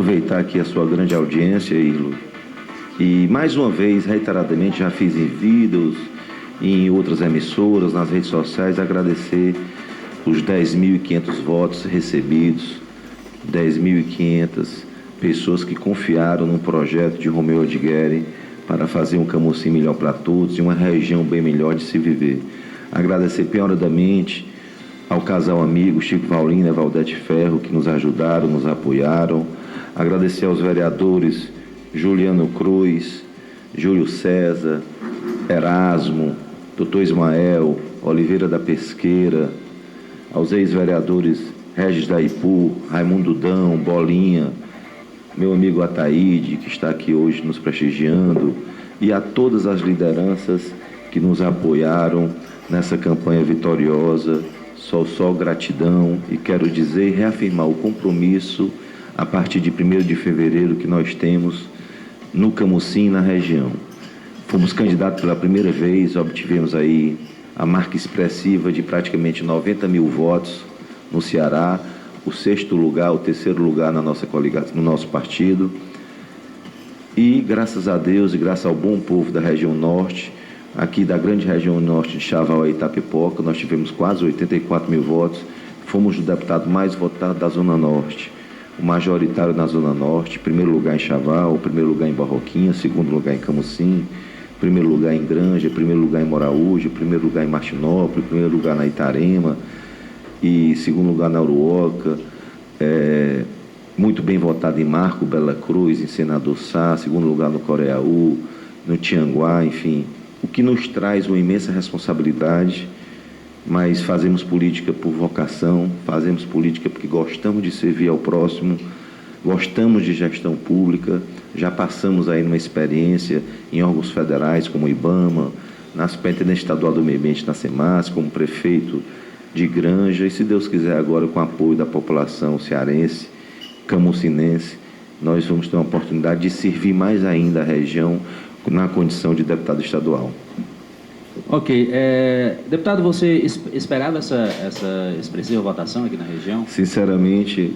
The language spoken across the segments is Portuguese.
aproveitar aqui a sua grande audiência, Ilo, e mais uma vez, reiteradamente, já fiz em vídeos, em outras emissoras, nas redes sociais, agradecer os 10.500 votos recebidos, 10.500 pessoas que confiaram no projeto de Romeu Odigueri para fazer um Camocim melhor para todos e uma região bem melhor de se viver. Agradecer penhoradamente ao casal amigo Chico Paulino e Valdete Ferro, que nos ajudaram, nos apoiaram. Agradecer aos vereadores Juliano Cruz, Júlio César, Erasmo, Dr. Ismael, Oliveira da Pesqueira, aos ex-vereadores Regis da Ipu, Raimundo Dão, Bolinha, meu amigo Ataíde, que está aqui hoje nos prestigiando, e a todas as lideranças que nos apoiaram nessa campanha vitoriosa. Só gratidão, e quero dizer e reafirmar o compromisso a partir de 1º de fevereiro que nós temos no Camocim, na região. Fomos candidatos pela primeira vez, obtivemos aí a marca expressiva de praticamente 90 mil votos no Ceará, o 6º lugar, o 3º lugar na nossa coligação, no nosso partido. E graças a Deus e graças ao bom povo da região norte, aqui da grande região norte de Chaval e Itapipoca, nós tivemos quase 84 mil votos, fomos o deputado mais votado da Zona Norte, o majoritário na Zona Norte, 1º lugar em Chaval, 1º lugar em Barroquinha, 2º lugar em Camocim, 1º lugar em Granja, 1º lugar em Moraúja, 1º lugar em Martinópolis, 1º lugar na Itarema e 2º lugar na Uruoca, muito bem votado em Marco Bela Cruz, em Senador Sá, 2º lugar no Coreaú, no Tianguá, enfim, o que nos traz uma imensa responsabilidade, mas fazemos política por vocação, fazemos política porque gostamos de servir ao próximo, gostamos de gestão pública, já passamos aí numa experiência em órgãos federais como o IBAMA, na Superintendência Estadual do Meio Ambiente na SEMAS, como prefeito de Granja, e se Deus quiser agora com o apoio da população cearense, camocinense, nós vamos ter uma oportunidade de servir mais ainda a região na condição de deputado estadual. Ok. Deputado, você esperava essa expressiva votação aqui na região? Sinceramente,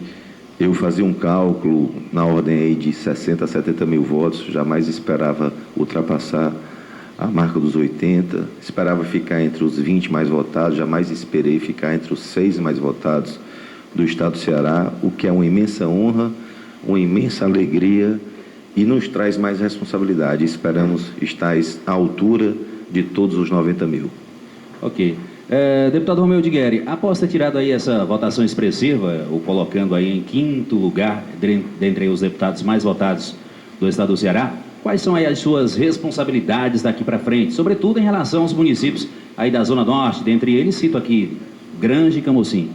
eu fazia um cálculo na ordem aí de 60 a 70 mil votos, jamais esperava ultrapassar a marca dos 80, esperava ficar entre os 20 mais votados, jamais esperei ficar entre os 6 mais votados do estado do Ceará, o que é uma imensa honra, uma imensa alegria e nos traz mais responsabilidade. Esperamos estar à altura de todos os 90 mil. Ok. Deputado Romeu Odigueri, após ter tirado aí essa votação expressiva, o colocando aí em 5º lugar, dentre os deputados mais votados do estado do Ceará, quais são aí as suas responsabilidades daqui para frente, sobretudo em relação aos municípios aí da Zona Norte, dentre eles cito aqui Granja e Camocim?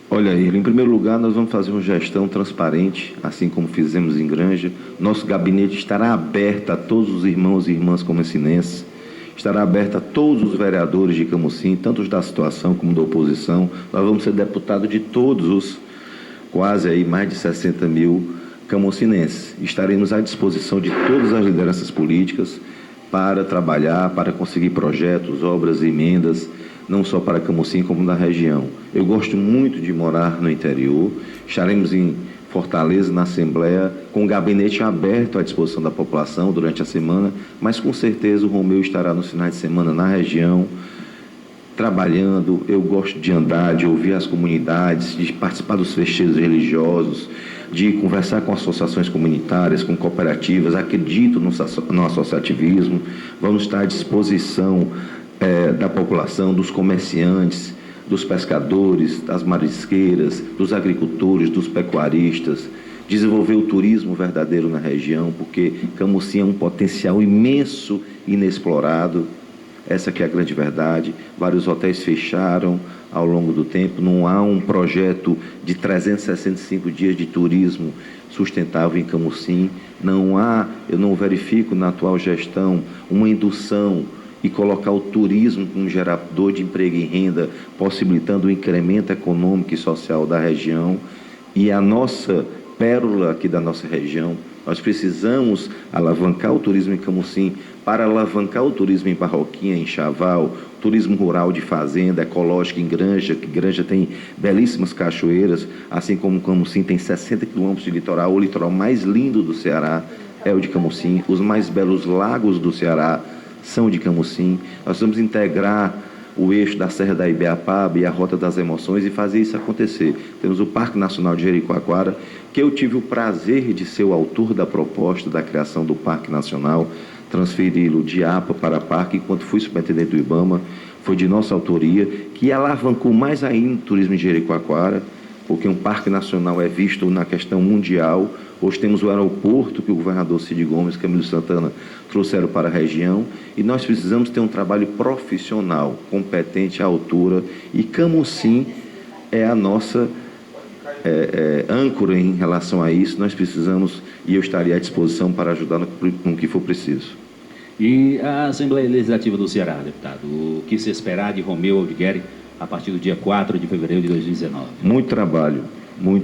Olha, em primeiro lugar, nós vamos fazer uma gestão transparente, assim como fizemos em Granja. Nosso gabinete estará aberto a todos os irmãos e irmãs camocinenses, estará aberto a todos os vereadores de Camocim, tanto os da situação como da oposição. Nós vamos ser deputados de todos os quase aí mais de 60 mil camocinenses. Estaremos à disposição de todas as lideranças políticas para trabalhar, para conseguir projetos, obras e emendas, não só para Camocim como na região. Eu gosto muito de morar no interior, estaremos em Fortaleza, na Assembleia, com o gabinete aberto à disposição da população durante a semana, mas com certeza o Romeu estará nos finais de semana na região, trabalhando. Eu gosto de andar, de ouvir as comunidades, de participar dos festejos religiosos, de conversar com associações comunitárias, com cooperativas. Acredito no associativismo. Vamos estar à disposição da população, dos comerciantes, dos pescadores, das marisqueiras, dos agricultores, dos pecuaristas, desenvolver o turismo verdadeiro na região, porque Camocim é um potencial imenso, inexplorado. Essa que é a grande verdade. Vários hotéis fecharam ao longo do tempo, não há um projeto de 365 dias de turismo sustentável em Camocim, eu não verifico na atual gestão uma indução e colocar o turismo como gerador de emprego e renda, possibilitando o incremento econômico e social da região. E a nossa pérola aqui da nossa região. Nós precisamos alavancar o turismo em Camusim para alavancar o turismo em Barroquinha, em Chaval, turismo rural de fazenda, ecológico em Granja, que Granja tem belíssimas cachoeiras, assim como Camusim tem 60 quilômetros de litoral. O litoral mais lindo do Ceará é o de Camusim. Os mais belos lagos do Ceará são de Camusim. Nós vamos integrar o eixo da Serra da Ibiapaba e a Rota das Emoções e fazer isso acontecer. Temos o Parque Nacional de Jericoacoara, que eu tive o prazer de ser o autor da proposta da criação do Parque Nacional, transferi-lo de APA para Parque, enquanto fui superintendente do IBAMA, foi de nossa autoria, que alavancou mais ainda o turismo em Jericoacoara, porque um Parque Nacional é visto na questão mundial. Hoje temos o aeroporto que o governador Cid Gomes e Camilo Santana trouxeram para a região, e nós precisamos ter um trabalho profissional, competente, à altura, e Camusim é a nossa âncora em relação a isso. Nós precisamos, e eu estaria à disposição para ajudar no que for preciso. E a Assembleia Legislativa do Ceará, deputado, o que se esperar de Romeu Aldigueri a partir do dia 4 de fevereiro de 2019? Muito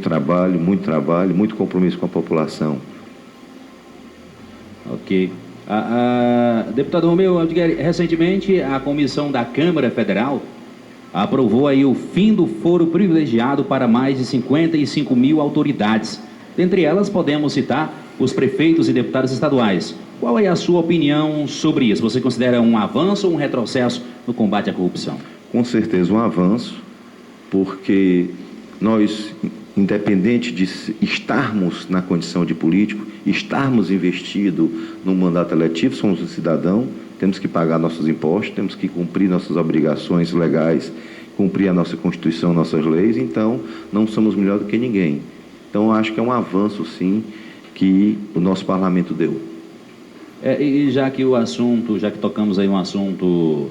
trabalho, muito compromisso com a população. Ok. Deputado Romeu Aldigueri, recentemente a Comissão da Câmara Federal aprovou aí o fim do foro privilegiado para mais de 55 mil autoridades. Dentre elas, podemos citar os prefeitos e deputados estaduais. Qual é a sua opinião sobre isso? Você considera um avanço ou um retrocesso no combate à corrupção? Com certeza um avanço, porque nós, independente de estarmos na condição de político, estarmos investidos no mandato eletivo, somos um cidadão, temos que pagar nossos impostos, temos que cumprir nossas obrigações legais, cumprir a nossa Constituição, nossas leis, então não somos melhor do que ninguém. Então acho que é um avanço, sim, que o nosso parlamento deu. E já que tocamos aí um assunto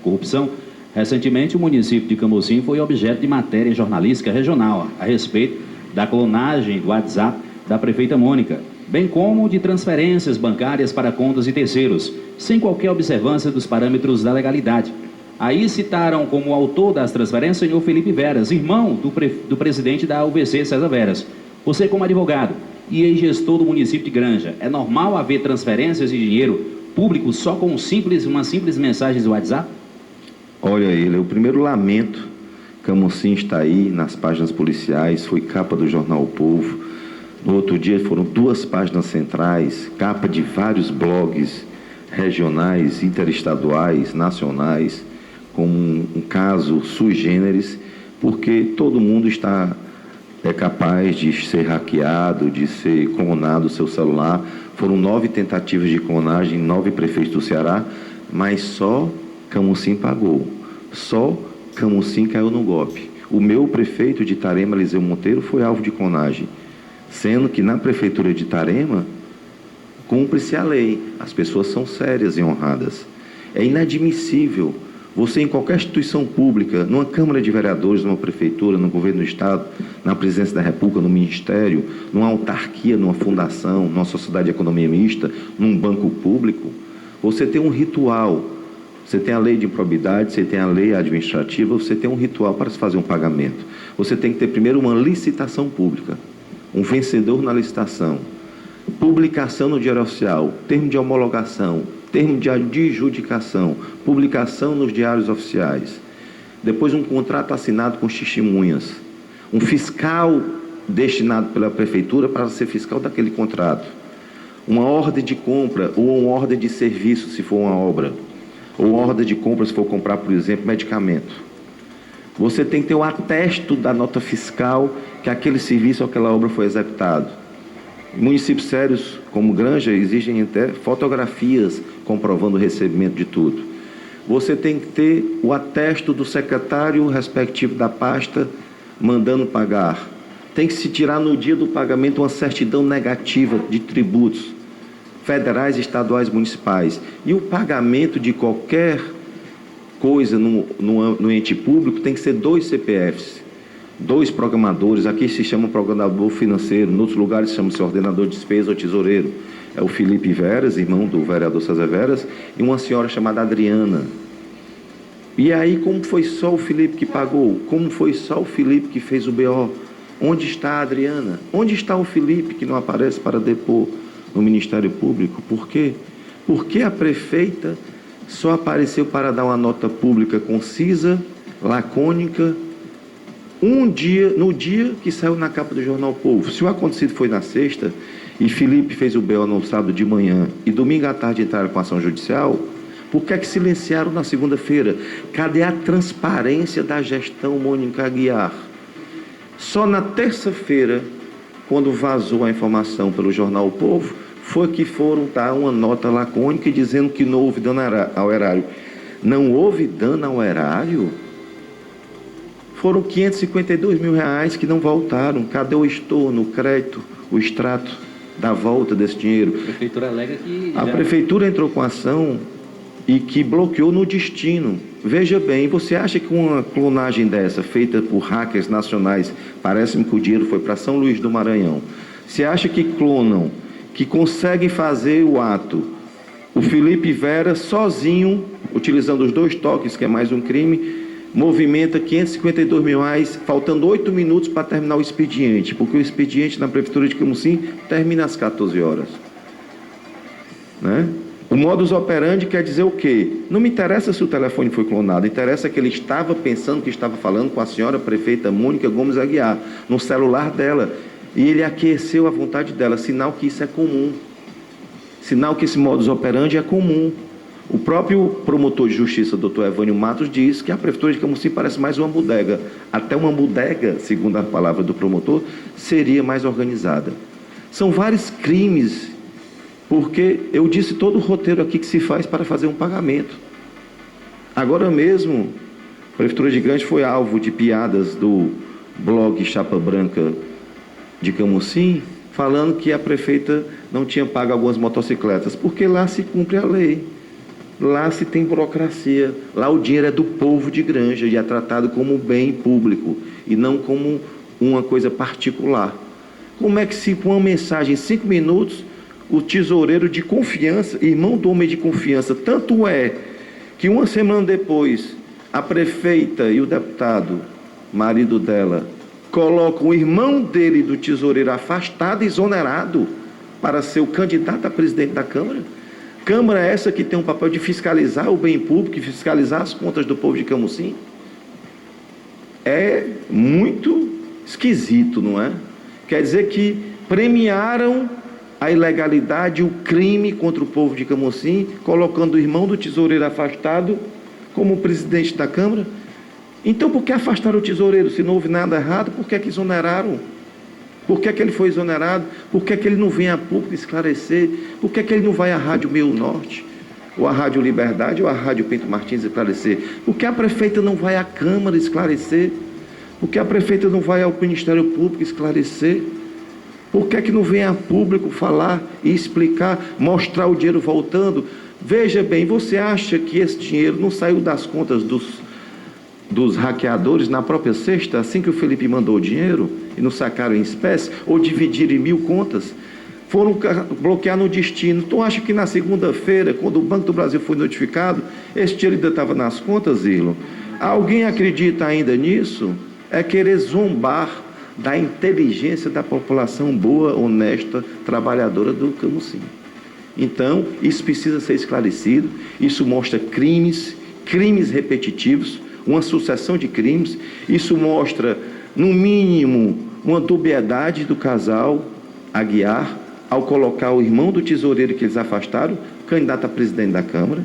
corrupção, recentemente o município de Camusim foi objeto de matéria jornalística regional a respeito da clonagem do WhatsApp da prefeita Mônica, bem como de transferências bancárias para contas de terceiros, sem qualquer observância dos parâmetros da legalidade. Aí citaram como autor das transferências o senhor Felipe Veras, irmão do presidente da UVC, César Veras. Você, como advogado e ex-gestor do município de Granja, é normal haver transferências de dinheiro público só com uma simples mensagem do WhatsApp? Olha, eu primeiro lamento. Camusim está aí nas páginas policiais, foi capa do jornal O Povo. No outro dia foram 2 páginas centrais, capa de vários blogs regionais, interestaduais, nacionais, com um caso sui generis, porque todo mundo é capaz de ser hackeado, de ser clonado o seu celular. Foram 9 tentativas de clonagem, 9 prefeitos do Ceará, mas só Camusim pagou. Só Camusim caiu no golpe. O meu prefeito de Itarema, Eliseu Monteiro, foi alvo de clonagem, sendo que na prefeitura de Itarema cumpre-se a lei. As pessoas são sérias e honradas. É inadmissível você, em qualquer instituição pública, numa Câmara de Vereadores, numa prefeitura, no governo do Estado, na presidência da República, no Ministério, numa autarquia, numa fundação, numa sociedade de economia mista, num banco público, você tem um ritual. Você tem a lei de improbidade, você tem a lei administrativa, você tem um ritual para se fazer um pagamento. Você tem que ter primeiro uma licitação pública, um vencedor na licitação, publicação no Diário Oficial, termo de homologação, termo de adjudicação, publicação nos diários oficiais. Depois um contrato assinado com testemunhas, um fiscal destinado pela prefeitura para ser fiscal daquele contrato, uma ordem de compra ou uma ordem de serviço, se for uma obra, ou uma ordem de compra se for comprar, por exemplo, medicamento. Você tem que ter o atesto da nota fiscal que aquele serviço ou aquela obra foi executado. Em municípios sérios, como Granja, existem até fotografias comprovando o recebimento de tudo. Você tem que ter o atesto do secretário respectivo da pasta mandando pagar. Tem que se tirar no dia do pagamento uma certidão negativa de tributos federais, estaduais, municipais. E o pagamento de qualquer coisa no ente público tem que ser 2 CPFs, 2 programadores. Aqui se chama programador financeiro, em outros lugares chama-se ordenador de despesa ou tesoureiro. É o Felipe Veras, irmão do vereador César Veras, e uma senhora chamada Adriana. E aí, como foi só o Felipe que pagou? Como foi só o Felipe que fez o BO? Onde está a Adriana? Onde está o Felipe, que não aparece para depor no Ministério Público? Por quê? Por que a prefeita só apareceu para dar uma nota pública concisa, lacônica, no dia que saiu na capa do Jornal Povo? Se o acontecido foi na sexta, e Felipe fez o BO no sábado de manhã, e domingo à tarde entraram com ação judicial, por que é que silenciaram na segunda-feira? Cadê a transparência da gestão Mônica Aguiar? Só na terça-feira, quando vazou a informação pelo Jornal O Povo, foi que foram dar uma nota lacônica dizendo que não houve dano ao erário. Não houve dano ao erário? Foram R$552 mil que não voltaram. Cadê o estorno, o crédito, o extrato da volta desse dinheiro? A prefeitura alega que... A prefeitura entrou com ação e que bloqueou no destino. Veja bem, você acha que uma clonagem dessa, feita por hackers nacionais, parece-me que o dinheiro foi para São Luís do Maranhão, você acha que clonam, que conseguem fazer o ato, o Felipe Vera sozinho, utilizando os 2 toques, que é mais um crime, movimenta R$552 mil, faltando 8 minutos para terminar o expediente, porque o expediente na Prefeitura de Camusim termina às 14 horas. Né? O modus operandi quer dizer o quê? Não me interessa se o telefone foi clonado, interessa que ele estava pensando que estava falando com a senhora prefeita Mônica Gomes Aguiar, no celular dela, e ele aqueceu a vontade dela, sinal que isso é comum, sinal que esse modus operandi é comum. O próprio promotor de justiça, doutor Evânio Matos, diz que a Prefeitura de Camusim parece mais uma bodega. Até uma bodega, segundo a palavra do promotor, seria mais organizada. São vários crimes, porque eu disse todo o roteiro aqui que se faz para fazer um pagamento. Agora mesmo, a Prefeitura de Gigante foi alvo de piadas do blog Chapa Branca de Camusim, falando que a prefeita não tinha pago algumas motocicletas, porque lá se cumpre a lei, lá se tem burocracia, lá o dinheiro é do povo de Granja e é tratado como bem público e não como uma coisa particular. Como é que se com uma mensagem em 5 minutos, o tesoureiro de confiança, irmão do homem de confiança, tanto é que uma semana depois, a prefeita e o deputado, marido dela, colocam o irmão dele do tesoureiro afastado e exonerado para ser o candidato a presidente da Câmara? Câmara essa que tem um papel de fiscalizar o bem público e fiscalizar as contas do povo de Camusim? É muito esquisito, não é? Quer dizer que premiaram a ilegalidade, o crime contra o povo de Camusim, colocando o irmão do tesoureiro afastado como presidente da Câmara. Então, por que afastaram o tesoureiro? Se não houve nada errado, por que é que exoneraram? Por que é que ele foi exonerado? Por que é que ele não vem a público esclarecer? Por que é que ele não vai à Rádio Meio Norte? Ou à Rádio Liberdade, ou à Rádio Pinto Martins esclarecer? Por que a prefeita não vai à Câmara esclarecer? Por que a prefeita não vai ao Ministério Público esclarecer? Por que é que não vem a público falar e explicar, mostrar o dinheiro voltando? Veja bem, você acha que esse dinheiro não saiu das contas dos hackeadores na própria sexta, assim que o Felipe mandou o dinheiro, e não sacaram em espécie, ou dividiram em 1000 contas? Foram bloquear no destino. Tu acha que na segunda-feira, quando o Banco do Brasil foi notificado, esse dinheiro ainda estava nas contas, Irlo? Alguém acredita ainda nisso? É querer zombar da inteligência da população boa, honesta, trabalhadora do Camusim. Então, isso precisa ser esclarecido, isso mostra crimes repetitivos, uma sucessão de crimes, isso mostra, no mínimo, uma dubiedade do casal Aguiar, ao colocar o irmão do tesoureiro que eles afastaram, candidato a presidente da Câmara.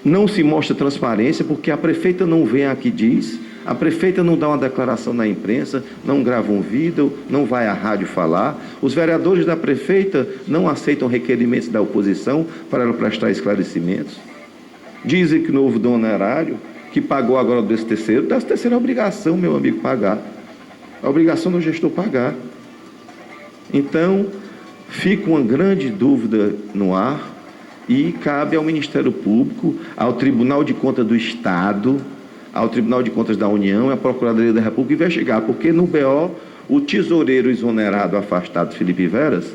Não se mostra transparência, porque a prefeita não vem aqui e diz, a prefeita não dá uma declaração na imprensa, não grava um vídeo, não vai à rádio falar, os vereadores da prefeita não aceitam requerimentos da oposição para ela prestar esclarecimentos. Dizem que não houve dano honorário, que pagou agora do 13º. Da 13º é obrigação, meu amigo, pagar. A obrigação do gestor pagar. Então, fica uma grande dúvida no ar e cabe ao Ministério Público, ao Tribunal de Contas do Estado, ao Tribunal de Contas da União e à Procuradoria da República investigar, porque no BO, o tesoureiro exonerado, afastado, Felipe Veras,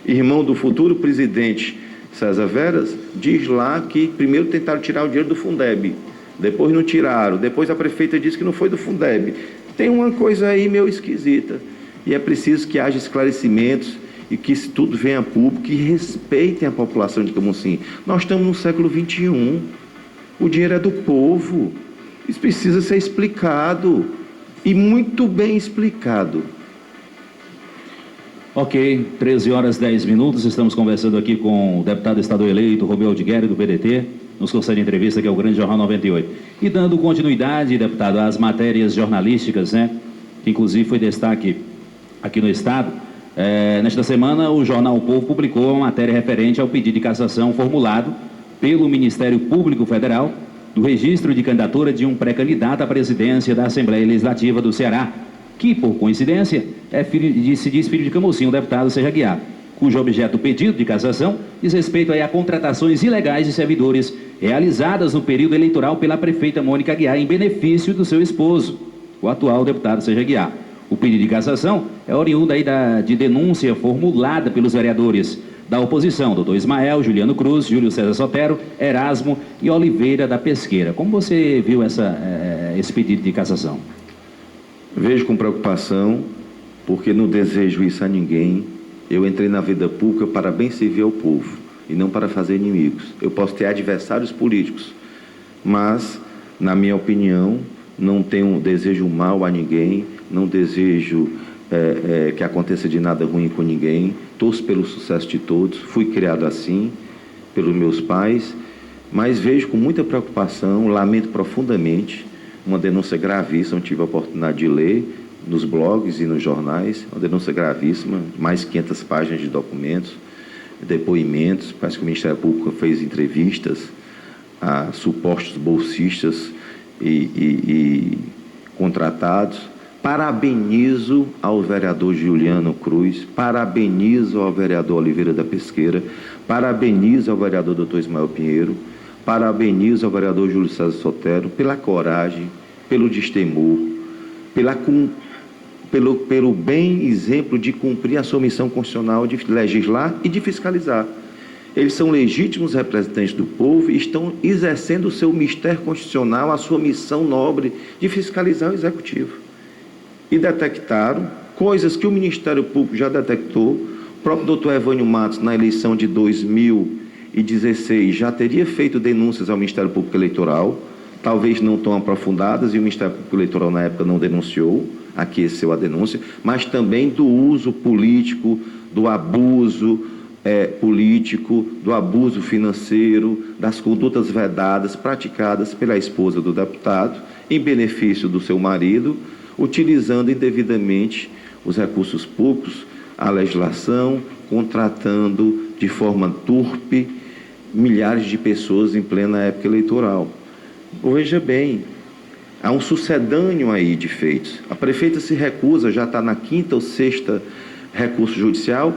irmão do futuro presidente César Veras, diz lá que primeiro tentaram tirar o dinheiro do Fundeb, depois não tiraram, depois a prefeita disse que não foi do Fundeb, Tem uma coisa aí meio esquisita, e é preciso que haja esclarecimentos e que isso tudo venha a público, que respeitem a população de Camusim. Nós estamos no século XXI, o dinheiro é do povo, isso precisa ser explicado, e muito bem explicado. Ok, 13 horas 10 minutos, estamos conversando aqui com o deputado estadual eleito, Romeu Aldigueri, do PDT, nos concede entrevista aqui ao Grande Jornal 98. E dando continuidade, deputado, às matérias jornalísticas, né, que inclusive foi destaque aqui no Estado, nesta semana o jornal O Povo publicou uma matéria referente ao pedido de cassação formulado pelo Ministério Público Federal do registro de candidatura de um pré-candidato à presidência da Assembleia Legislativa do Ceará, que, por coincidência, se diz filho de Camusim, o deputado Seja Guiar, cujo objeto do pedido de cassação diz respeito aí a contratações ilegais de servidores realizadas no período eleitoral pela prefeita Mônica Guiar em benefício do seu esposo, o atual deputado Seja Guiar. O pedido de cassação é oriundo aí de denúncia formulada pelos vereadores da oposição, doutor Ismael, Juliano Cruz, Júlio César Sotero, Erasmo e Oliveira da Pesqueira. Como você viu esse pedido de cassação? Vejo com preocupação, porque não desejo isso a ninguém. Eu entrei na vida pública para bem servir ao povo e não para fazer inimigos. Eu posso ter adversários políticos, mas, na minha opinião, não tenho desejo mal a ninguém, não desejo que aconteça de nada ruim com ninguém, torço pelo sucesso de todos, fui criado assim, pelos meus pais, mas vejo com muita preocupação, lamento profundamente, uma denúncia gravíssima, tive a oportunidade de ler nos blogs e nos jornais, uma denúncia gravíssima, mais de 500 páginas de documentos, depoimentos, parece que o Ministério Público fez entrevistas a supostos bolsistas e contratados. Parabenizo ao vereador Juliano Cruz, parabenizo ao vereador Oliveira da Pesqueira, parabenizo ao vereador doutor Ismael Pinheiro, parabenizo ao vereador Júlio César Sotero pela coragem, pelo destemor, pelo bem exemplo de cumprir a sua missão constitucional de legislar e de fiscalizar. Eles são legítimos representantes do povo e estão exercendo o seu mistério constitucional, a sua missão nobre de fiscalizar o Executivo. E detectaram coisas que o Ministério Público já detectou. O próprio doutor Evânio Matos, na eleição de 2016, já teria feito denúncias ao Ministério Público Eleitoral, talvez não tão aprofundadas, e o Ministério Público Eleitoral, na época, não denunciou, aqueceu a denúncia, mas também do uso político, do abuso político, do abuso financeiro, das condutas vedadas praticadas pela esposa do deputado, em benefício do seu marido, utilizando indevidamente os recursos públicos, a legislação, contratando de forma turpe milhares de pessoas em plena época eleitoral. Veja bem, há um sucedâneo aí de feitos. A prefeita se recusa, já está na 5ª ou 6ª recurso judicial,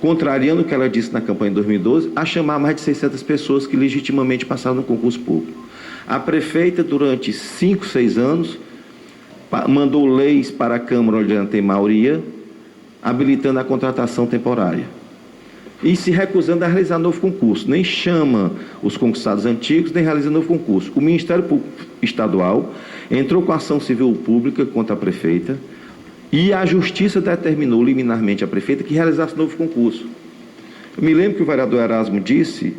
contrariando o que ela disse na campanha de 2012, a chamar mais de 600 pessoas que legitimamente passaram no concurso público. A prefeita, durante 5, 6 anos, mandou leis para a Câmara onde ela tem maioria, habilitando a contratação temporária. E se recusando a realizar novo concurso. Nem chama os concursados antigos, nem realiza novo concurso. O Ministério Público Estadual entrou com ação civil pública contra a prefeita e a Justiça determinou liminarmente a prefeita que realizasse novo concurso. Eu me lembro que o vereador Erasmo disse: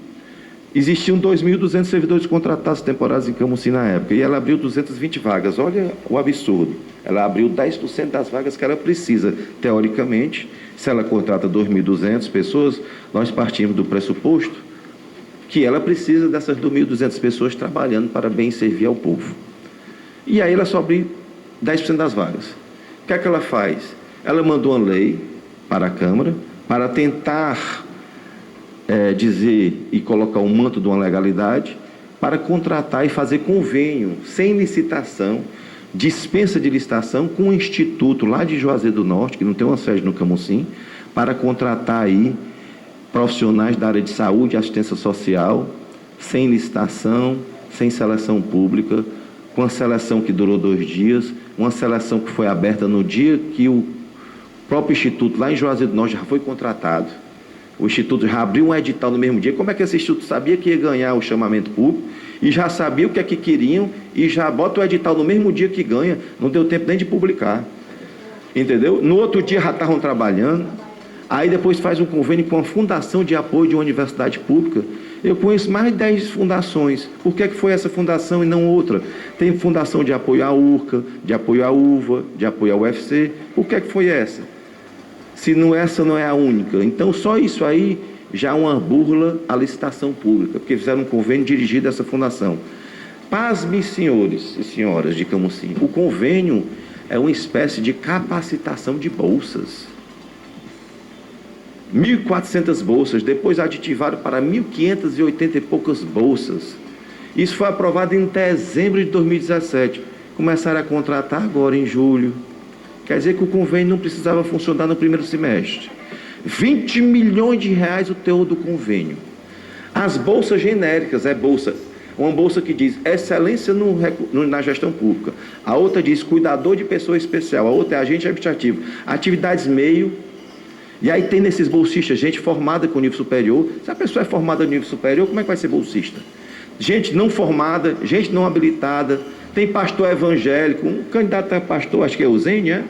existiam 2.200 servidores contratados temporários em Camusim na época, e ela abriu 220 vagas. Olha o absurdo. Ela abriu 10% das vagas que ela precisa. Teoricamente, se ela contrata 2.200 pessoas, nós partimos do pressuposto que ela precisa dessas 2.200 pessoas trabalhando para bem servir ao povo. E aí ela só abriu 10% das vagas. O que é que ela faz? Ela mandou uma lei para a Câmara para tentar dizer e colocar um manto de uma legalidade para contratar e fazer convênio sem licitação, dispensa de licitação com um instituto lá de Juazeiro do Norte, que não tem uma sede no Camusim, para contratar aí profissionais da área de saúde e assistência social, sem licitação, sem seleção pública, com a seleção que durou 2 dias, uma seleção que foi aberta no dia que o próprio instituto lá em Juazeiro do Norte já foi contratado. O instituto já abriu um edital no mesmo dia. Como é que esse instituto sabia que ia ganhar o chamamento público e já sabia o que é que queriam, e já bota o edital no mesmo dia que ganha, não deu tempo nem de publicar. Entendeu? No outro dia já estavam trabalhando, aí depois faz um convênio com a fundação de apoio de uma universidade pública. Eu conheço mais de 10 fundações. Por que foi essa fundação e não outra? Tem fundação de apoio à URCA, de apoio à UVA, de apoio ao UFC. Por que foi essa? Se não, essa não é a única. Então só isso aí já é uma burla à licitação pública, porque fizeram um convênio dirigido a essa fundação. Pasmem, senhores e senhoras de Camusim, o convênio é uma espécie de capacitação de bolsas. 1.400 bolsas, depois aditivaram para 1.580 e poucas bolsas. Isso foi aprovado em dezembro de 2017. Começaram a contratar agora em julho. Quer dizer que o convênio não precisava funcionar no primeiro semestre. 20 milhões de reais o teor do convênio. As bolsas genéricas, uma bolsa que diz excelência na gestão pública. A outra diz cuidador de pessoa especial. A outra é agente administrativo. Atividades meio. E aí tem nesses bolsistas gente formada com nível superior. Se a pessoa é formada no nível superior, como é que vai ser bolsista? Gente não formada, gente não habilitada. Tem pastor evangélico, um candidato a pastor, acho que é Eusênio, é?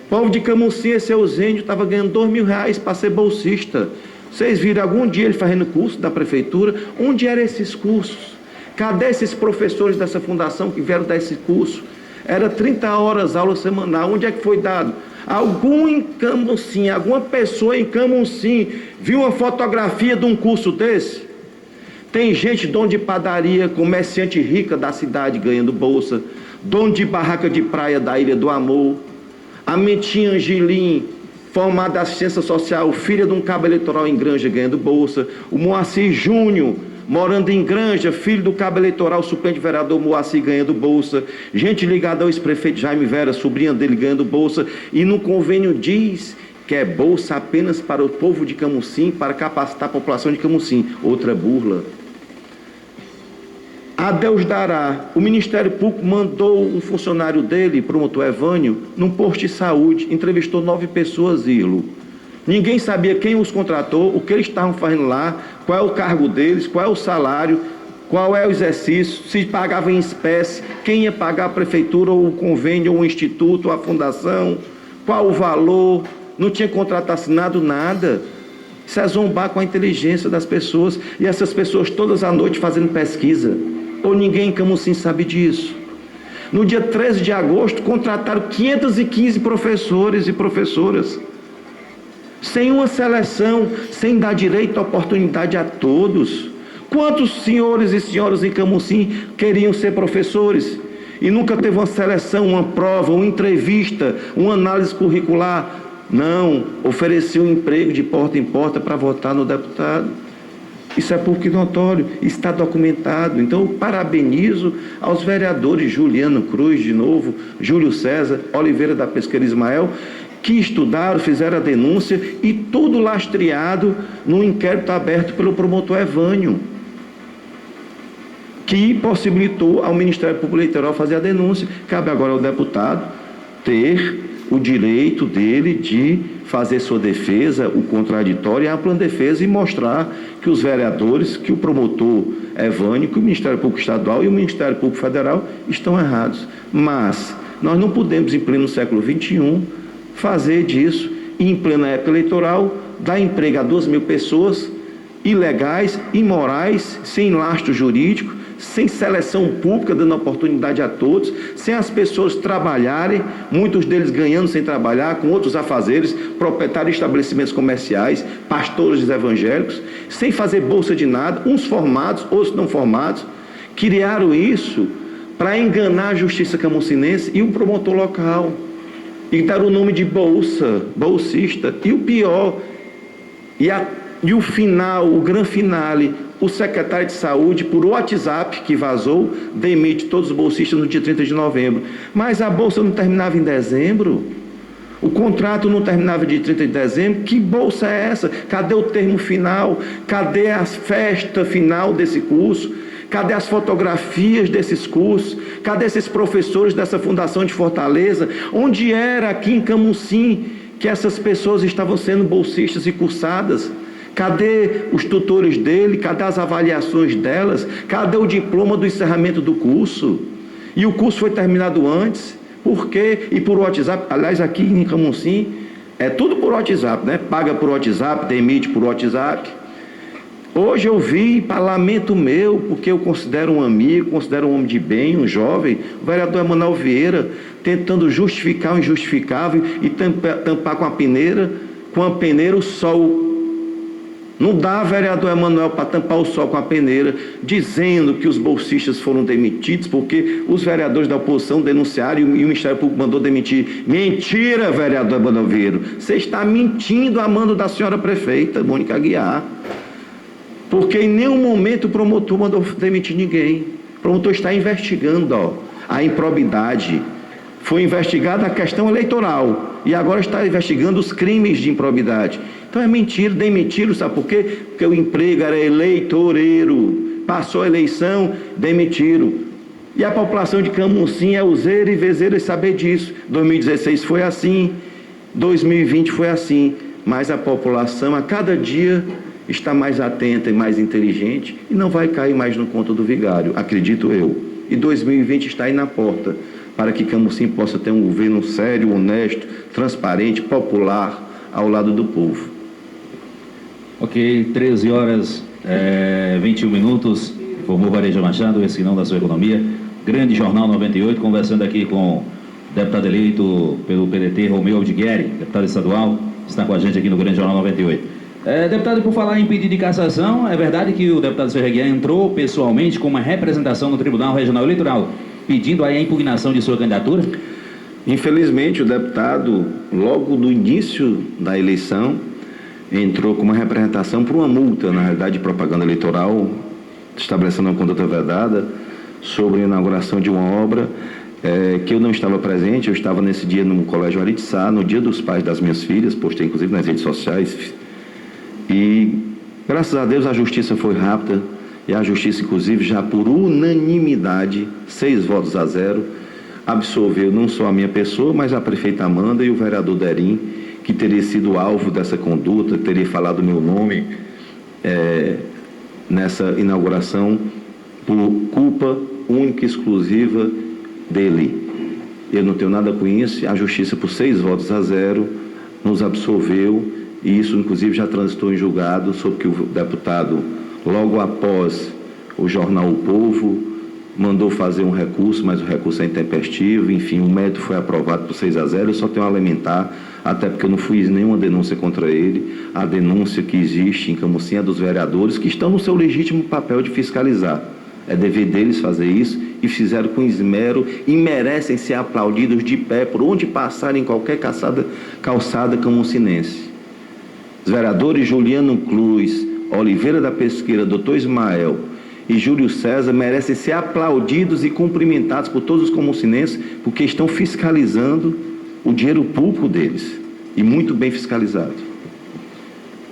Povo de Camusim, esse Eusênio estava ganhando R$2.000 para ser bolsista. Vocês viram algum dia ele fazendo curso da prefeitura? Onde eram esses cursos? Cadê esses professores dessa fundação que vieram dar esse curso? Era 30 horas aula semanal. Onde é que foi dado? Algum em Camusim, alguma pessoa em Camusim viu uma fotografia de um curso desse? Tem gente, dono de padaria, comerciante rica da cidade ganhando bolsa, dono de barraca de praia da Ilha do Amor, a Mentinha Angelim, formada em assistência social, filha de um cabo eleitoral em Granja ganhando bolsa, o Moacir Júnior, morando em Granja, filho do cabo eleitoral, suplente vereador Moacir ganhando bolsa, gente ligada ao ex-prefeito Jaime Vera, sobrinha dele ganhando bolsa, e no convênio diz que é bolsa apenas para o povo de Camusim, para capacitar a população de Camusim. Outra burla. A Deus dará, o Ministério Público mandou um funcionário dele, promotor Evânio, num posto de saúde, entrevistou 9 pessoas, Irlo. Ninguém sabia quem os contratou, o que eles estavam fazendo lá, qual é o cargo deles, qual é o salário, qual é o exercício, se pagava em espécie, quem ia pagar a prefeitura, ou o convênio, ou o instituto, ou a fundação, qual o valor, não tinha contrato assinado, nada. Isso é zombar com a inteligência das pessoas, e essas pessoas todas à noite fazendo pesquisa. Ou ninguém em Camusim sabe disso. No dia 13 de agosto, contrataram 515 professores e professoras, sem uma seleção, sem dar direito à oportunidade a todos. Quantos senhores e senhoras em Camusim queriam ser professores? E nunca teve uma seleção, uma prova, uma entrevista, uma análise curricular? Não, ofereceu um emprego de porta em porta para votar no deputado. Isso é público e notório, está documentado. Então, eu parabenizo aos vereadores Juliano Cruz, de novo, Júlio César, Oliveira da Pesqueira Ismael, que estudaram, fizeram a denúncia, e tudo lastreado no inquérito aberto pelo promotor Evânio, que possibilitou ao Ministério Público Eleitoral fazer a denúncia. Cabe agora ao deputado ter o direito dele de fazer sua defesa, o contraditório e a ampla defesa, e mostrar que os vereadores, que o promotor Evânio, que o Ministério Público Estadual e o Ministério Público Federal estão errados. Mas nós não podemos, em pleno século XXI, fazer disso, em plena época eleitoral, dar emprego a 2.000 pessoas ilegais, imorais, sem lastro jurídico, sem seleção pública, dando oportunidade a todos, sem as pessoas trabalharem, muitos deles ganhando sem trabalhar, com outros afazeres, proprietários de estabelecimentos comerciais, pastores evangélicos, sem fazer bolsa de nada, uns formados, outros não formados. Criaram isso para enganar a justiça camusinense e o promotor local, e deram o nome de bolsa, bolsista, e o pior, e o final, o grande finale, o secretário de saúde, por WhatsApp, que vazou, demite todos os bolsistas no dia 30 de novembro. Mas a bolsa não terminava em dezembro? O contrato não terminava de 30 de dezembro? Que bolsa é essa? Cadê o termo final? Cadê a festa final desse curso? Cadê as fotografias desses cursos? Cadê esses professores dessa Fundação de Fortaleza? Onde era aqui em Camusim que essas pessoas estavam sendo bolsistas e cursadas? Cadê os tutores dele? Cadê as avaliações delas? Cadê o diploma do encerramento do curso? E o curso foi terminado antes. Por quê? E por WhatsApp. Aliás, aqui em Camocim, é tudo por WhatsApp, né? Paga por WhatsApp, demite por WhatsApp. Hoje eu vi parlamento meu, porque eu considero um amigo, considero um homem de bem, um jovem, o vereador Emanuel Vieira, tentando justificar o injustificável e tampar com a peneira o sol. Não dá, vereador Emanuel, para tampar o sol com a peneira, dizendo que os bolsistas foram demitidos, porque os vereadores da oposição denunciaram e o Ministério Público mandou demitir. Mentira, vereador Emanuel Vieira. Você está mentindo a mando da senhora prefeita, Mônica Aguiar. Porque em nenhum momento o promotor mandou demitir ninguém. O promotor está investigando a improbidade. Foi investigada a questão eleitoral e agora está investigando os crimes de improbidade. Então é mentira, demitiram, sabe por quê? Porque o emprego era eleitoreiro. Passou a eleição, demitiram. E a população de Camocim é useira e vezeira saber disso. 2016 foi assim, 2020 foi assim. Mas a população a cada dia está mais atenta e mais inteligente e não vai cair mais no conto do vigário, acredito eu. E 2020 está aí na porta, para que Camocim possa ter um governo sério, honesto, transparente, popular, ao lado do povo. Ok, 13 horas, 21 minutos, informou Varejo Machado, esse não da sua economia. Grande Jornal 98, conversando aqui com o deputado eleito pelo PDT, Romeu Aldigueri, deputado estadual, está com a gente aqui no Grande Jornal 98. Deputado, por falar em pedido de cassação, é verdade que o deputado Serra entrou pessoalmente com uma representação no Tribunal Regional Eleitoral, pedindo aí a impugnação de sua candidatura? Infelizmente, o deputado, logo no início da eleição, entrou com uma representação por uma multa, na realidade, de propaganda eleitoral, estabelecendo uma conduta vedada sobre a inauguração de uma obra que eu não estava presente. Eu estava nesse dia no Colégio Aritiçá, no dia dos pais das minhas filhas, postei inclusive nas redes sociais. E, graças a Deus, a justiça foi rápida, e a justiça, inclusive, já por unanimidade, 6-0, absolveu não só a minha pessoa, mas a prefeita Amanda e o vereador Derim, que teria sido alvo dessa conduta, teria falado meu nome nessa inauguração, por culpa única e exclusiva dele. Eu não tenho nada com isso, a justiça, por 6-0, nos absolveu. E isso, inclusive, já transitou em julgado, sobre que o deputado, logo após o jornal O Povo, mandou fazer um recurso, mas o recurso é intempestivo. Enfim, o mérito foi aprovado por 6-0. Eu só tenho a lamentar, até porque eu não fiz nenhuma denúncia contra ele. A denúncia que existe em Camocim é dos vereadores, que estão no seu legítimo papel de fiscalizar. É dever deles fazer isso, e fizeram com esmero, e merecem ser aplaudidos de pé por onde passarem em qualquer calçada camocinense. Os vereadores Juliano Cruz, Oliveira da Pesqueira, Dr. Ismael e Júlio César merecem ser aplaudidos e cumprimentados por todos os camocinenses, porque estão fiscalizando o dinheiro público deles, e muito bem fiscalizado.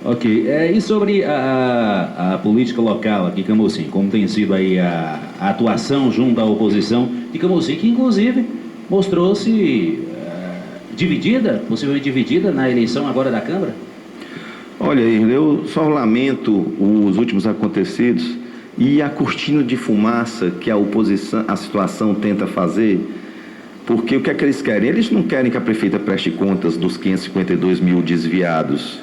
Ok, e sobre a política local aqui em Camocim, como tem sido aí a atuação junto à oposição de Camocim, que inclusive mostrou-se dividida, possivelmente dividida na eleição agora da Câmara? Olha, eu só lamento os últimos acontecidos e a cortina de fumaça que a oposição, a situação tenta fazer, porque o que é que eles querem? Eles não querem que a prefeita preste contas dos 552 mil desviados.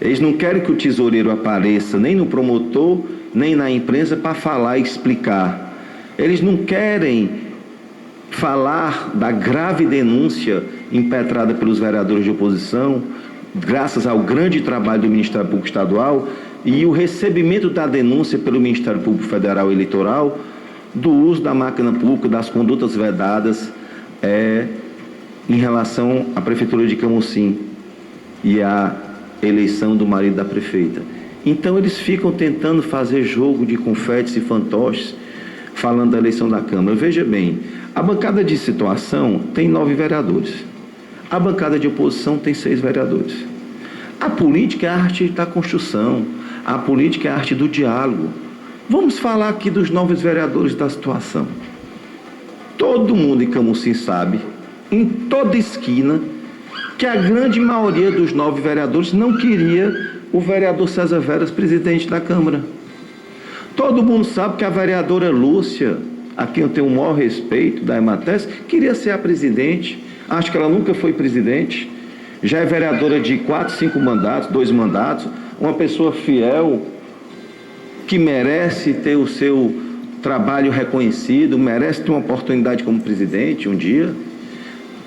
Eles não querem que o tesoureiro apareça nem no promotor, nem na imprensa para falar e explicar. Eles não querem falar da grave denúncia impetrada pelos vereadores de oposição, graças ao grande trabalho do Ministério Público Estadual e o recebimento da denúncia pelo Ministério Público Federal Eleitoral do uso da máquina pública, das condutas vedadas em relação à Prefeitura de Camocim e à eleição do marido da prefeita. Então eles ficam tentando fazer jogo de confetes e fantoches, falando da eleição da Câmara. Veja bem, a bancada de situação tem 9 vereadores. A bancada de oposição tem 6 vereadores. A política é a arte da construção. A política é a arte do diálogo. Vamos falar aqui dos 9 vereadores da situação. Todo mundo em Camocim sabe, em toda esquina, que a grande maioria dos 9 vereadores não queria o vereador César Veras presidente da Câmara. Todo mundo sabe que a vereadora Lúcia, a quem eu tenho o maior respeito, da Emates, queria ser a presidente. Acho que ela nunca foi presidente. Já é vereadora de 4, 5 mandatos, 2 mandatos, uma pessoa fiel, que merece ter o seu trabalho reconhecido, merece ter uma oportunidade como presidente um dia.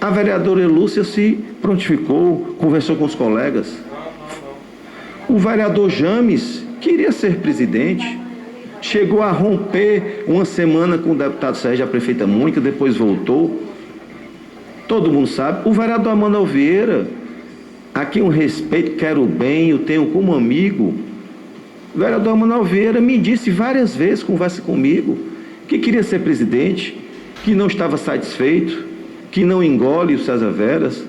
A vereadora Lúcia se prontificou, conversou com os colegas. O vereador James queria ser presidente, chegou a romper uma semana com o deputado Sérgio, a prefeita Mônica, depois voltou. Todo mundo sabe. O vereador Emanuel Vieira, a quem eu respeito, quero bem, eu tenho como amigo. O vereador Emanuel Vieira me disse várias vezes, conversa comigo, que queria ser presidente, que não estava satisfeito, que não engole o César Veras,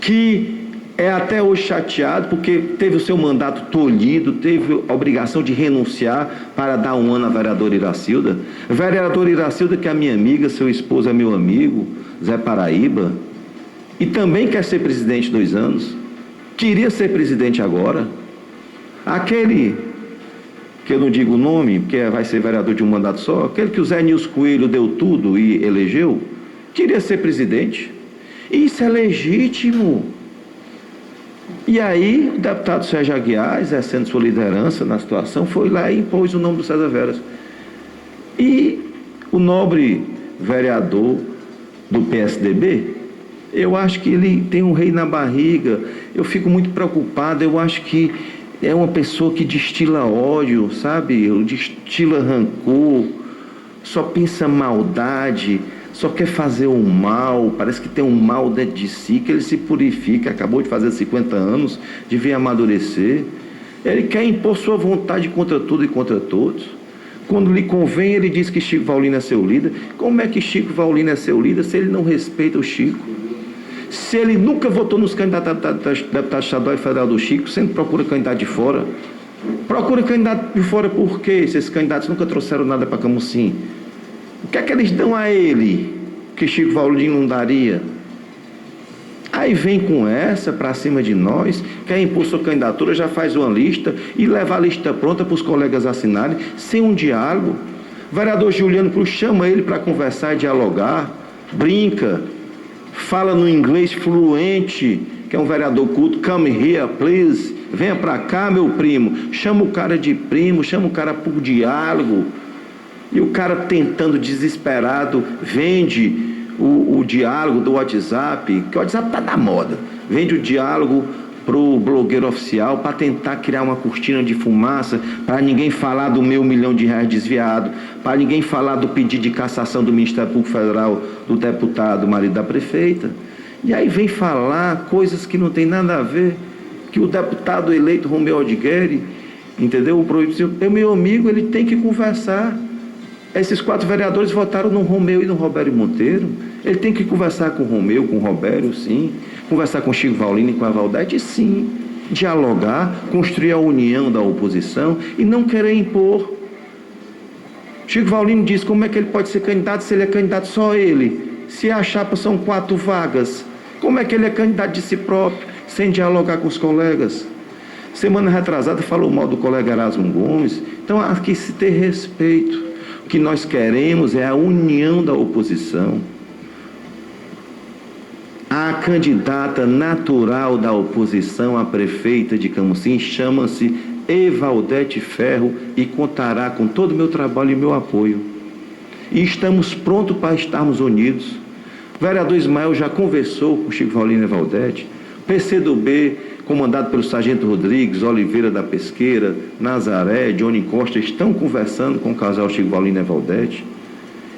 que é até hoje chateado porque teve o seu mandato tolhido, teve a obrigação de renunciar para dar um ano à vereadora Iracilda. A vereadora Iracilda, que é minha amiga, seu esposo é meu amigo, Zé Paraíba, e também quer ser presidente 2 anos, queria ser presidente agora. Aquele, que eu não digo o nome, porque vai ser vereador de um mandato só, aquele que o Zé Nilson Coelho deu tudo e elegeu, queria ser presidente. Isso é legítimo. E aí, o deputado Sérgio Aguiar, exercendo sua liderança na situação, foi lá e impôs o nome do César Veras. E o nobre vereador do PSDB, eu acho que ele tem um rei na barriga, eu fico muito preocupado, eu acho que é uma pessoa que destila ódio, sabe? Destila rancor, só pensa maldade, só quer fazer o mal, parece que tem um mal dentro de si, que ele se purifica, acabou de fazer 50 anos, devia amadurecer. Ele quer impor sua vontade contra tudo e contra todos. Quando lhe convém, ele diz que Chico Vaulino é seu líder. Como é que Chico Vaulino é seu líder se ele não respeita o Chico? Se ele nunca votou nos candidatos a deputado estadual e federal do Chico, sempre procura candidato de fora. Procura candidato de fora por quê? Se esses candidatos nunca trouxeram nada para Camusim. O que é que eles dão a ele que Chico Vaulino não daria? Aí vem com essa para cima de nós, quer impor sua candidatura, já faz uma lista e leva a lista pronta para os colegas assinarem, sem um diálogo. O vereador Juliano Cruz chama ele para conversar e dialogar, brinca, fala no inglês fluente, que é um vereador culto, come here, please, venha para cá, meu primo. Chama o cara de primo, chama o cara por diálogo. E o cara tentando, desesperado, vende o diálogo do WhatsApp, que o WhatsApp está na moda, vende o diálogo para o blogueiro oficial para tentar criar uma cortina de fumaça, para ninguém falar do meu R$1 milhão desviado, para ninguém falar do pedido de cassação do Ministério Público Federal do deputado, marido da prefeita. E aí vem falar coisas que não tem nada a ver, que o deputado eleito Romeu Aldigueri, entendeu? O meu amigo, ele tem que conversar. Esses 4 vereadores votaram no Romeu e no Robério Monteiro. Ele tem que conversar com o Romeu, com o Robério, sim. Conversar com o Chico Vaulino e com a Valdete, sim. Dialogar, construir a união da oposição e não querer impor. Chico Vaulino diz como é que ele pode ser candidato se ele é candidato só ele. Se a chapa são 4 vagas, como é que ele é candidato de si próprio, sem dialogar com os colegas? Semana retrasada falou mal do colega Erasmo Gomes. Então há que se ter respeito. O que nós queremos é a união da oposição. A candidata natural da oposição à prefeita de Camusim chama-se Evaldete Ferro e contará com todo o meu trabalho e meu apoio. E estamos prontos para estarmos unidos. O vereador Ismael já conversou com Chico Vaulino e Evaldete. PCdoB, comandado pelo Sargento Rodrigues, Oliveira da Pesqueira, Nazaré, Johnny Costa, estão conversando com o casal Chico Vaulino e Evaldete.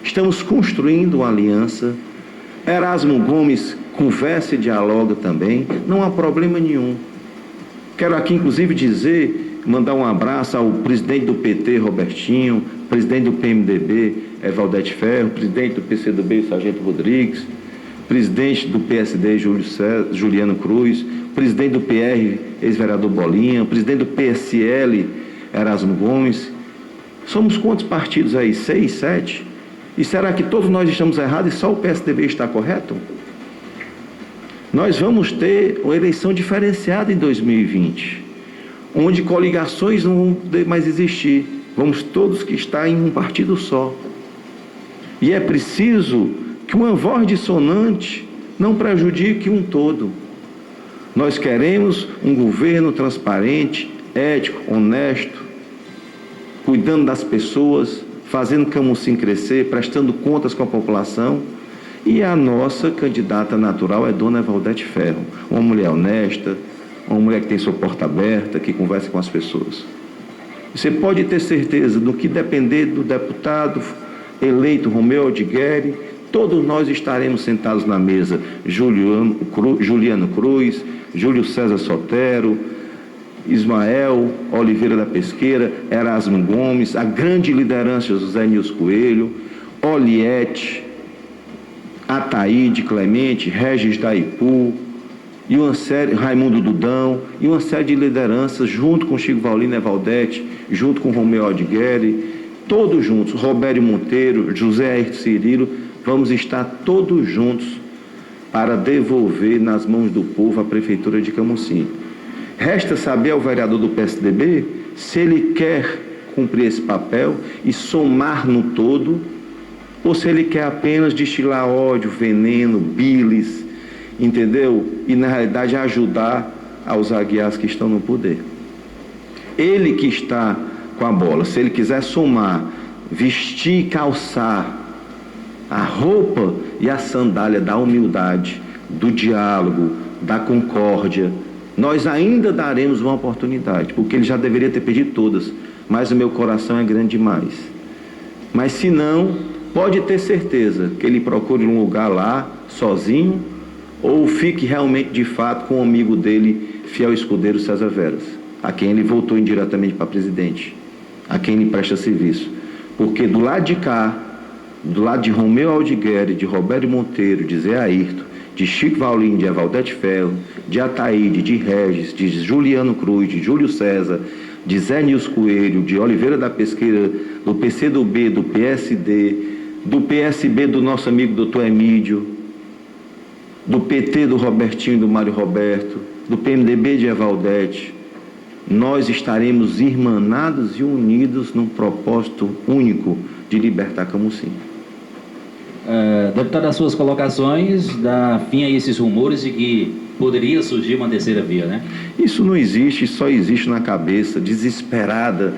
Estamos construindo uma aliança. Erasmo Gomes conversa e dialoga também, não há problema nenhum. Quero aqui, inclusive, mandar um abraço ao presidente do PT, Robertinho, presidente do PMDB, Evaldete Ferro, presidente do PCdoB, Sargento Rodrigues, presidente do PSD, Juliano Cruz, presidente do PR, ex-vereador Bolinha, presidente do PSL, Erasmo Gomes. Somos quantos partidos aí? 6, 7? E será que todos nós estamos errados e só o PSDB está correto? Nós vamos ter uma eleição diferenciada em 2020, onde coligações não vão mais existir. Vamos todos que estar em um partido só. E é preciso que uma voz dissonante não prejudique um todo. Nós queremos um governo transparente, ético, honesto, cuidando das pessoas, fazendo Camusim crescer, prestando contas com a população. E a nossa candidata natural é Dona Evaldete Ferro, uma mulher honesta, uma mulher que tem sua porta aberta, que conversa com as pessoas. Você pode ter certeza do que depender do deputado eleito Romeu Aldigueri, todos nós estaremos sentados na mesa. Juliano Cruz, Júlio César Sotero, Ismael Oliveira da Pesqueira, Erasmo Gomes, a grande liderança José Nilson Coelho, Oliette, Ataíde Clemente, Regis Daipu, e uma série, Raimundo Dudão, e uma série de lideranças, junto com Chico Vaulino Evaldete, junto com Romeu Aldigueri, todos juntos, Robério Monteiro, José Ayrton Cirilo, vamos estar todos juntos para devolver nas mãos do povo a Prefeitura de Camusim. Resta saber ao vereador do PSDB se ele quer cumprir esse papel e somar no todo, ou se ele quer apenas destilar ódio, veneno, bilis, entendeu? E na realidade ajudar aos aguiás que estão no poder. Ele que está com a bola, se ele quiser somar, vestir e calçar a roupa e a sandália da humildade, do diálogo, da concórdia, nós ainda daremos uma oportunidade, porque ele já deveria ter pedido todas, mas o meu coração é grande demais. Mas se não, pode ter certeza que ele procure um lugar lá, sozinho, ou fique realmente, de fato, com um amigo dele, fiel escudeiro César Veras, a quem ele voltou indiretamente para presidente, a quem ele presta serviço. Porque do lado de cá, do lado de Romeu Aldigueri, de Roberto Monteiro, de Zé Ayrton, de Chico Vaulino, de Evaldete Ferro, de Ataíde, de Regis, de Juliano Cruz, de Júlio César, de Zé Nilson Coelho, de Oliveira da Pesqueira, do PCdoB, do PSD, do PSB do nosso amigo doutor Emídio, do PT do Robertinho e do Mário Roberto, do PMDB de Evaldete, nós estaremos irmanados e unidos num propósito único de libertar Camusim. Deputado, as suas colocações dá fim a esses rumores de que poderia surgir uma terceira via, né? Isso não existe, só existe na cabeça desesperada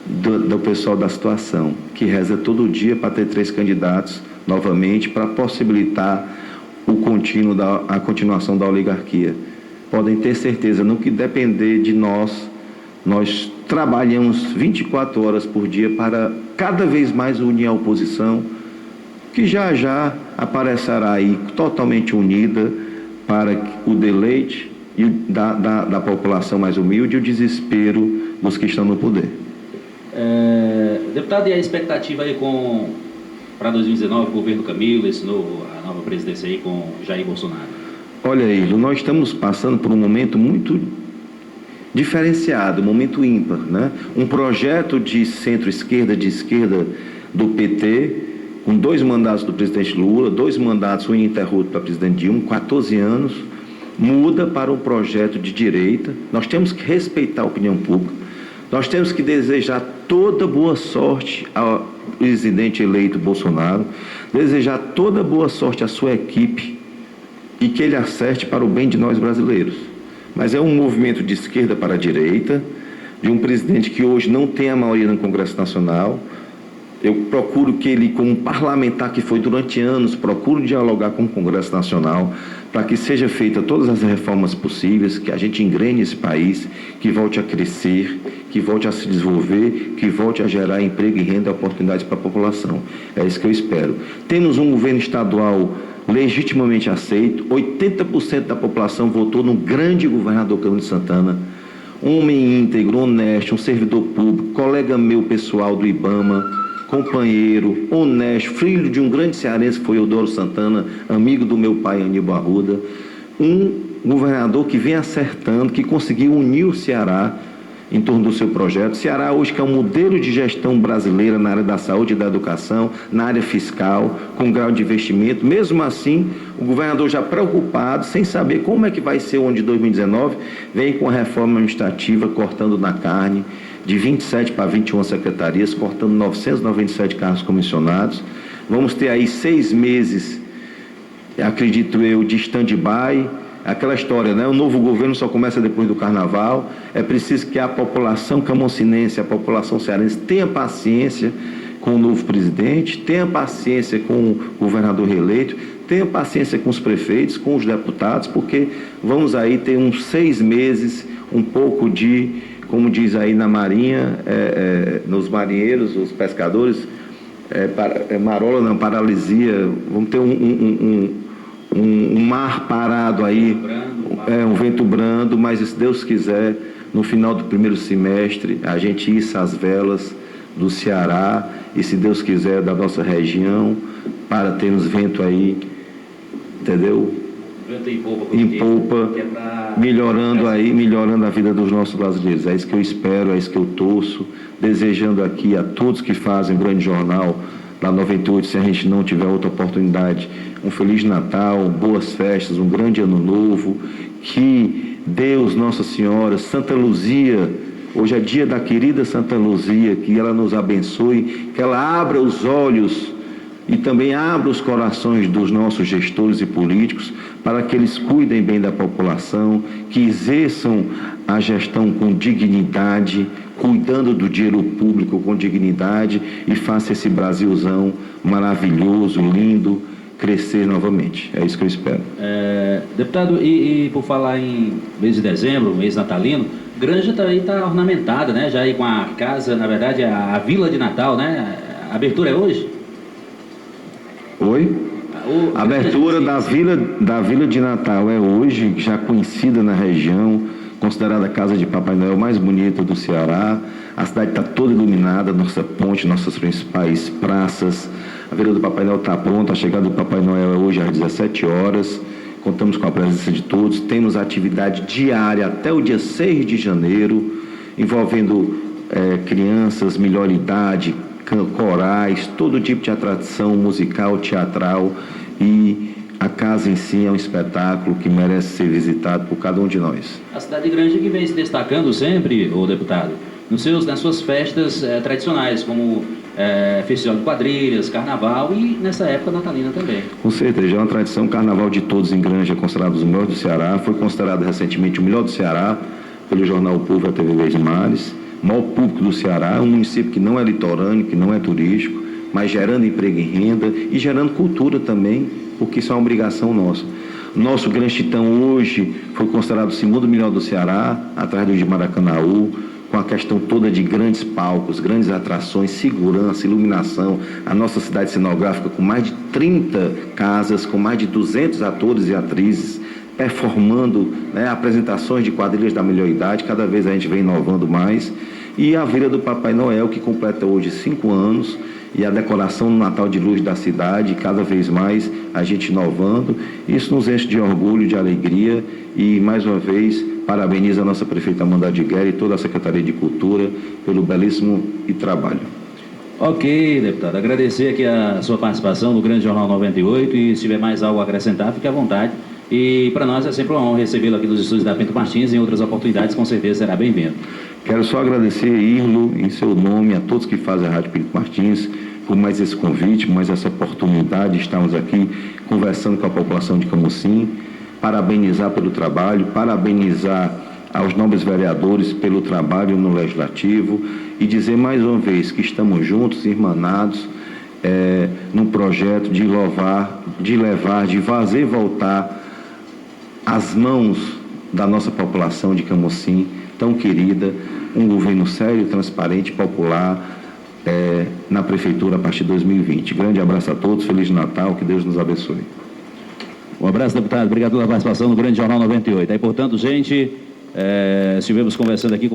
do pessoal da situação, que reza todo dia para ter 3 candidatos novamente, para possibilitar a continuação da oligarquia. Podem ter certeza, no que depender de nós, nós trabalhamos 24 horas por dia para cada vez mais unir a oposição, que já já aparecerá aí totalmente unida para o deleite da população mais humilde e o desespero dos que estão no poder. Deputado, e a expectativa aí para 2019, o governo Camilo, a nova presidência aí com Jair Bolsonaro? Olha, Ilo, nós estamos passando por um momento muito diferenciado, um momento ímpar, né? Um projeto de centro-esquerda, de esquerda do PT, com 2 mandatos do presidente Lula, 2 mandatos ininterruptos para o presidente Dilma, 14 anos, muda para um projeto de direita. Nós temos que respeitar a opinião pública, nós temos que desejar toda boa sorte ao presidente eleito Bolsonaro, desejar toda boa sorte à sua equipe e que ele acerte para o bem de nós brasileiros. Mas é um movimento de esquerda para a direita, de um presidente que hoje não tem a maioria no Congresso Nacional. Eu procuro que ele, como parlamentar que foi durante anos, procure dialogar com o Congresso Nacional para que seja feita todas as reformas possíveis, que a gente engrene esse país, que volte a crescer, que volte a se desenvolver, que volte a gerar emprego e renda e oportunidades para a população. É isso que eu espero. Temos um governo estadual legitimamente aceito, 80% da população votou no grande governador Camilo Santana, um homem íntegro, honesto, um servidor público, colega meu pessoal do IBAMA, companheiro, honesto, filho de um grande cearense que foi Eudoro Santana, amigo do meu pai Aníbal Arruda, um governador que vem acertando, que conseguiu unir o Ceará, em torno do seu projeto. Ceará hoje que é um modelo de gestão brasileira na área da saúde e da educação, na área fiscal, com grau de investimento. Mesmo assim, o governador já preocupado, sem saber como é que vai ser o ano de 2019, vem com a reforma administrativa cortando na carne, de 27 para 21 secretarias, cortando 997 cargos comissionados. Vamos ter aí 6 meses, acredito eu, de stand-by. Aquela história, né? O novo governo só começa depois do carnaval. É preciso que a população camocinense, a população cearense tenha paciência com o novo presidente, tenha paciência com o governador reeleito, tenha paciência com os prefeitos, com os deputados, porque vamos aí ter uns 6 meses, um pouco de, como diz aí na marinha, nos marinheiros, os pescadores, marola não, paralisia, vamos ter um mar parado aí, um vento brando, mas se Deus quiser, no final do primeiro semestre, a gente issa as velas do Ceará e, se Deus quiser, da nossa região, para termos vento aí, entendeu? Vento em polpa, melhorando a vida dos nossos brasileiros. É isso que eu espero, é isso que eu torço, desejando aqui a todos que fazem o grande jornal da 98, se a gente não tiver outra oportunidade, um Feliz Natal, boas festas, um grande Ano Novo, que Deus, Nossa Senhora, Santa Luzia, hoje é dia da querida Santa Luzia, que ela nos abençoe, que ela abra os olhos e também abra os corações dos nossos gestores e políticos para que eles cuidem bem da população, que exerçam a gestão com dignidade, cuidando do dinheiro público com dignidade e faça esse Brasilzão maravilhoso, lindo, crescer novamente. É isso que eu espero. Deputado, e por falar em mês de dezembro, mês natalino, Granja aí está ornamentada, né? Já aí com a casa, na verdade, a Vila de Natal, né? A abertura é hoje? Oi? A abertura da Vila de Natal é hoje, já conhecida na região, considerada a casa de Papai Noel mais bonita do Ceará. A cidade está toda iluminada, nossa ponte, nossas principais praças. A Vila do Papai Noel está pronta, a chegada do Papai Noel é hoje às 17 horas. Contamos com a presença de todos. Temos atividade diária até o dia 6 de janeiro, envolvendo crianças, melhor idade, corais, todo tipo de atração musical, teatral, e a casa em si é um espetáculo que merece ser visitado por cada um de nós. A cidade grande que vem se destacando sempre, ô deputado, nas suas festas tradicionais, como Festival de Quadrilhas, Carnaval e nessa época natalina também. Com certeza, já é uma tradição. Carnaval de Todos em Granja é considerado o melhor do Ceará, foi considerado recentemente o melhor do Ceará pelo jornal O Povo e a TV Verdes Mares. O maior público do Ceará, um município que não é litorâneo, que não é turístico, mas gerando emprego e renda e gerando cultura também, porque isso é uma obrigação nossa. Nosso Grande Titão hoje foi considerado o segundo melhor do Ceará, atrás do de Maracanaú, com a questão toda de grandes palcos, grandes atrações, segurança, iluminação. A nossa cidade cenográfica com mais de 30 casas, com mais de 200 atores e atrizes, performando apresentações de quadrilhas da melhor idade. Cada vez a gente vem inovando mais. E a Vila do Papai Noel, que completa hoje 5 anos, e a decoração no Natal de luz da cidade, cada vez mais a gente inovando. Isso nos enche de orgulho, de alegria, e mais uma vez parabenizo a nossa prefeita Amanda Adigueri e toda a Secretaria de Cultura pelo belíssimo trabalho. Ok, deputado, agradecer aqui a sua participação no Grande Jornal 98, e se tiver mais algo a acrescentar, fique à vontade. E para nós é sempre uma honra recebê-lo aqui nos estúdios da Pinto Martins. Em outras oportunidades, com certeza será bem-vindo. Quero só agradecer, Irlo, em seu nome, a todos que fazem a Rádio Pinto Martins, por mais esse convite, mais essa oportunidade de estarmos aqui conversando com a população de Camocim. Parabenizar pelo trabalho, parabenizar aos nobres vereadores pelo trabalho no Legislativo e dizer mais uma vez que estamos juntos, irmanados, num projeto de fazer voltar às mãos da nossa população de Camocim, tão querida, um governo sério, transparente, popular, na Prefeitura a partir de 2020. Grande abraço a todos, Feliz Natal, que Deus nos abençoe. Um abraço, deputado. Obrigado pela participação no Grande Jornal 98. Aí, portanto, gente, estivemos conversando aqui com